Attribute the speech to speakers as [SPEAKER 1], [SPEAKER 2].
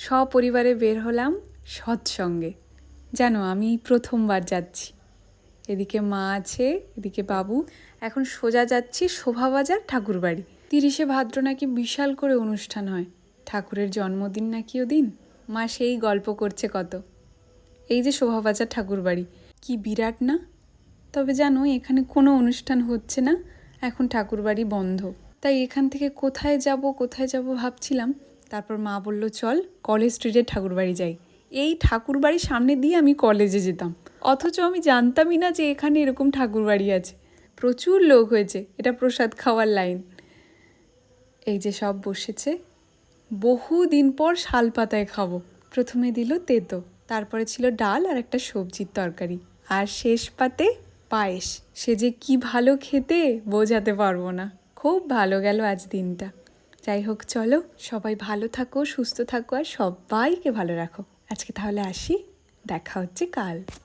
[SPEAKER 1] সপরিবারে বের হলাম সৎসঙ্গে। জানো, আমি প্রথমবার যাচ্ছি। এদিকে মা আছে, এদিকে বাবু। এখন সোজা যাচ্ছি শোভাবাজার ঠাকুরবাড়ি। 30শে ভাদ্র নাকি বিশাল করে অনুষ্ঠান হয়, ঠাকুরের জন্মদিন নাকি ওদিন। মা সেই গল্প করছে কত। এই যে শোভাবাজার ঠাকুরবাড়ি, কি বিরাট না? তবে জানো, এখানে কোনো অনুষ্ঠান হচ্ছে না, এখন ঠাকুরবাড়ি বন্ধ। তাই এখান থেকে কোথায় যাব ভাবছিলাম। তারপর মা বলল, চল কলেজ স্ট্রিটের ঠাকুরবাড়ি যাই। এই ঠাকুরবাড়ির সামনে দিয়ে আমি কলেজে যেতাম, অথচ আমি জানতামই না যে এখানে এরকম ঠাকুরবাড়ি আছে। প্রচুর লোক হয়েছে, এটা প্রসাদ খাওয়ার লাইন। এই যে সব বসেছে, বহু দিন পর শাল পাতায় খাবো। প্রথমে দিল তেতো, তারপরে ছিল ডাল আর একটা সবজির তরকারি, আর শেষ পাতে পায়েস। সে যে কি ভালো খেতে, বোঝাতে পারবো না। খুব ভালো গেল আজ দিনটা। যাই হোক, চলো সবাই ভালো থাকো, সুস্থ থাকো, আর সবাইকে ভালো রাখো। আজকে তাহলে আসি, দেখা হচ্ছে কাল।